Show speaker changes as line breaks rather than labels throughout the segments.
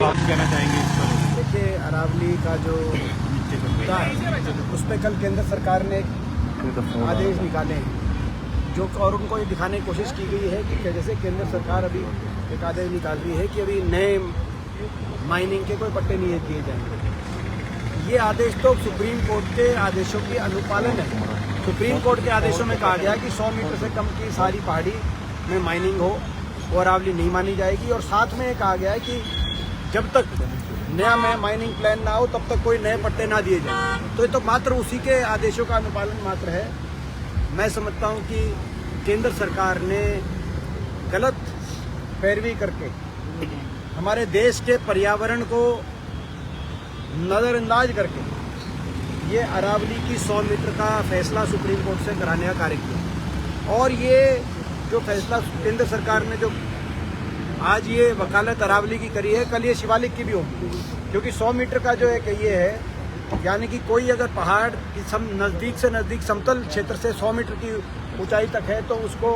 आप कहना चाहेंगे इस पर?
देखिए, अरावली का जो मुद्दा है उस पर कल केंद्र सरकार ने आदेश निकाले हैं जो और उनको ये दिखाने की कोशिश की गई है कि जैसे केंद्र सरकार अभी एक आदेश निकाल रही है कि अभी नए माइनिंग के कोई पट्टे नहीं दिए जाएंगे। ये आदेश तो सुप्रीम कोर्ट के आदेशों की अनुपालन है। सुप्रीम कोर्ट के आदेशों में कहा गया कि 100 मीटर से कम की सारी पहाड़ी में माइनिंग हो वो अरावली नहीं मानी जाएगी, और साथ में ये कहा गया है कि जब तक नया माइनिंग प्लान ना हो तब तक कोई नए पट्टे ना दिए जाएं। तो ये तो मात्र उसी के आदेशों का अनुपालन मात्र है। मैं समझता हूँ कि केंद्र सरकार ने गलत पैरवी करके हमारे देश के पर्यावरण को नज़रअंदाज करके ये अरावली की 100 मीटर का फैसला सुप्रीम कोर्ट से कराने का कार्य किया। और ये जो फैसला केंद्र सरकार ने जो आज ये वकालत अरावली की करी है, कल ये शिवालिक की भी होगी, क्योंकि 100 मीटर का जो एक ये है, यानी कि कोई अगर पहाड़ की नज़दीक से नज़दीक समतल क्षेत्र से 100 मीटर की ऊंचाई तक है तो उसको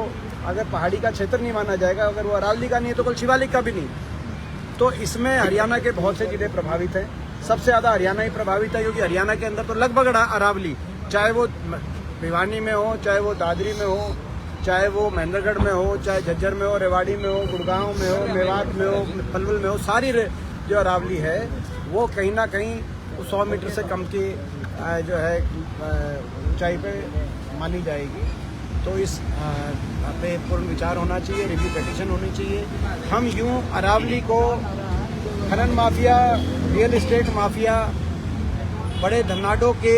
अगर पहाड़ी का क्षेत्र नहीं माना जाएगा। अगर वो अरावली का नहीं है तो कल शिवालिक का भी नहीं। तो इसमें हरियाणा के बहुत से जिले प्रभावित हैं। सबसे ज़्यादा हरियाणा ही प्रभावित है, क्योंकि हरियाणा के अंदर तो लगभग अरावली, चाहे वो भिवानी में हो, चाहे वो दादरी में हो, चाहे वो महेंद्रगढ़ में हो, चाहे झज्जर में हो, रेवाड़ी में हो, गुड़गांव में हो, मेवात में हो, पलवल में हो, सारी जो अरावली है वो कहीं ना कहीं 100 मीटर से कम की जो है ऊंचाई पे मानी जाएगी। तो इस पे पूर्ण विचार होना चाहिए, रिव्यू पिटीशन होनी चाहिए। हम यूं अरावली को खनन माफिया, रियल एस्टेट माफिया, बड़े धनाडों के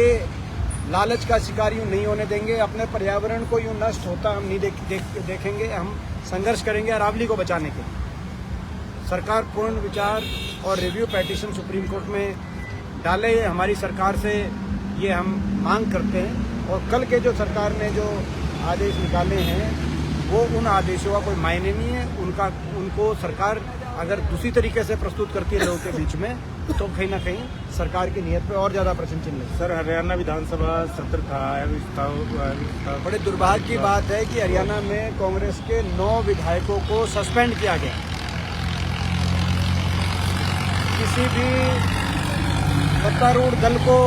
लालच का शिकार यूं नहीं होने देंगे। अपने पर्यावरण को यूं नष्ट होता हम नहीं देखेंगे। हम संघर्ष करेंगे अरावली को बचाने के। सरकार पूर्ण विचार और रिव्यू पिटीशन सुप्रीम कोर्ट में डाले, हमारी सरकार से ये हम मांग करते हैं। और कल के जो सरकार ने जो आदेश निकाले हैं वो उन आदेशों का कोई मायने नहीं है। उनको सरकार अगर दूसरी तरीके से प्रस्तुत करती है लोगों के बीच में तो कहीं ना कहीं सरकार की नीयत पे और ज्यादा प्रश्न चिन्ह है।
सर, हरियाणा विधानसभा सत्र था,
बड़े दुर्भाग्य की बात है कि हरियाणा में कांग्रेस के 9 विधायकों को सस्पेंड किया गया। किसी भी सत्तारूढ़ दल को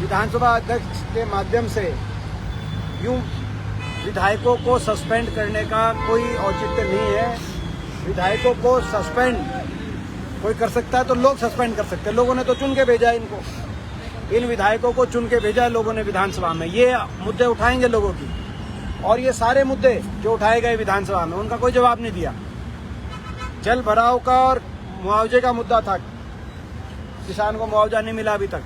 विधानसभा अध्यक्ष के माध्यम से यूं विधायकों को सस्पेंड करने का कोई औचित्य नहीं है। विधायकों को सस्पेंड कोई कर सकता है तो लोग सस्पेंड कर सकते हैं। लोगों ने तो चुन के भेजा इनको, इन विधायकों को चुन के भेजा है लोगों ने विधानसभा में। ये मुद्दे उठाएंगे लोगों की, और ये सारे मुद्दे जो उठाए गए विधानसभा में उनका कोई जवाब नहीं दिया। जल भराव का और मुआवजे का मुद्दा था, किसान को मुआवजा नहीं मिला अभी तक।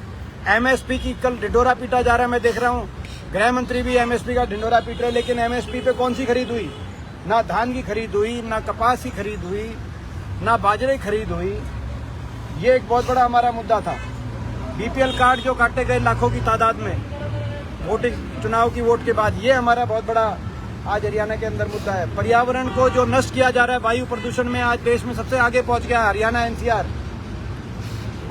एमएसपी की कल ढिंढोरा पीटा जा रहा है, मैं देख रहा हूँ। गृह मंत्री भी एमएसपी का ढिंढोरा पीट रहे, लेकिन एमएसपी पे कौन सी खरीद हुई? ना धान की खरीद हुई, ना कपास की खरीद हुई, ना बाजरे की खरीद हुई। ये एक बहुत बड़ा हमारा मुद्दा था। बीपीएल कार्ड जो काटे गए लाखों की तादाद में चुनाव की वोट के बाद, ये हमारा बहुत बड़ा आज हरियाणा के अंदर मुद्दा है। पर्यावरण को जो नष्ट किया जा रहा है, वायु प्रदूषण में आज देश में सबसे आगे पहुंच गया हरियाणा, एनसीआर।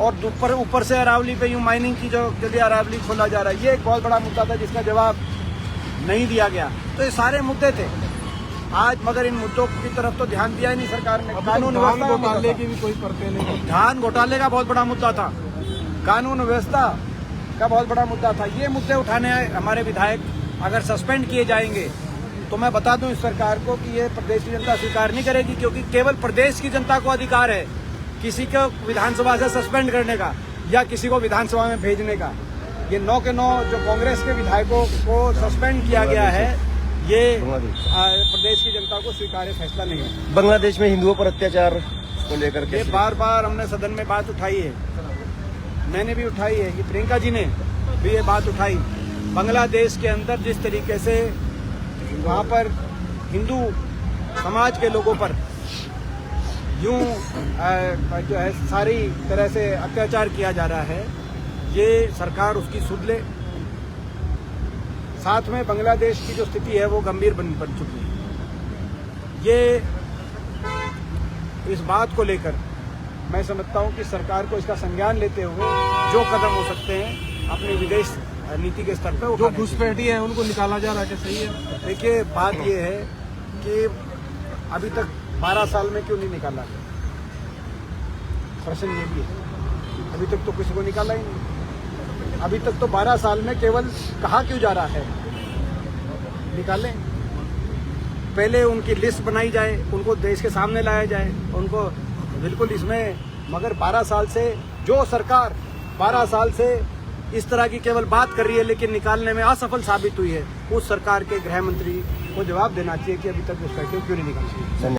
और ऊपर से अरावली पे यूं माइनिंग की जो जल्दी अरावली खोला जा रहा है, ये एक बहुत बड़ा मुद्दा था जिसका जवाब नहीं दिया गया। तो ये सारे मुद्दे थे आज, मगर इन मुद्दों की तरफ तो ध्यान दिया ही नहीं सरकार ने। कानून व्यवस्था घोटाले की भी कोई करते नहीं। धान घोटाले का बहुत बड़ा मुद्दा था, कानून व्यवस्था का बहुत बड़ा मुद्दा था। ये मुद्दे उठाने हमारे विधायक अगर सस्पेंड किए जाएंगे तो मैं बता दूं इस सरकार को कि ये प्रदेश की जनता स्वीकार नहीं करेगी, क्योंकि केवल प्रदेश की जनता को अधिकार है किसी को विधानसभा से सस्पेंड करने का या किसी को विधानसभा में भेजने का। ये 9 के 9 जो कांग्रेस के विधायकों को सस्पेंड किया गया है, ये प्रदेश की जनता को स्वीकार्य फैसला नहीं है।
बांग्लादेश में हिंदुओं पर अत्याचार को लेकर के
ये बार बार हमने सदन में बात उठाई है, मैंने भी उठाई है, ये प्रियंका जी ने भी ये बात उठाई। बांग्लादेश के अंदर जिस तरीके से वहाँ पर हिंदू समाज के लोगों पर यूं जो है सारी तरह से अत्याचार किया जा रहा है, ये सरकार उसकी सुध ले। साथ में बांग्लादेश की जो स्थिति है वो गंभीर बन चुकी है। ये इस बात को लेकर मैं समझता हूं कि सरकार को इसका संज्ञान लेते हुए जो कदम हो सकते हैं अपनी विदेश नीति के स्तर पर, जो घुसपैठी है उनको निकाला जा रहा है। सही है। देखिए, बात ये है कि अभी तक 12 साल में क्यों नहीं निकाला? प्रश्न ये भी है। अभी तक तो किसी को निकाला ही नहीं। अभी तक तो 12 साल में केवल कहा क्यों जा रहा है, निकालें। पहले उनकी लिस्ट बनाई जाए, उनको देश के सामने लाया जाए, उनको बिल्कुल इसमें, मगर 12 साल से जो सरकार 12 साल से इस तरह की केवल बात कर रही है लेकिन निकालने में असफल साबित हुई है, उस सरकार के गृह मंत्री को जवाब देना चाहिए कि अभी तक उसका क्यों नहीं निकाला।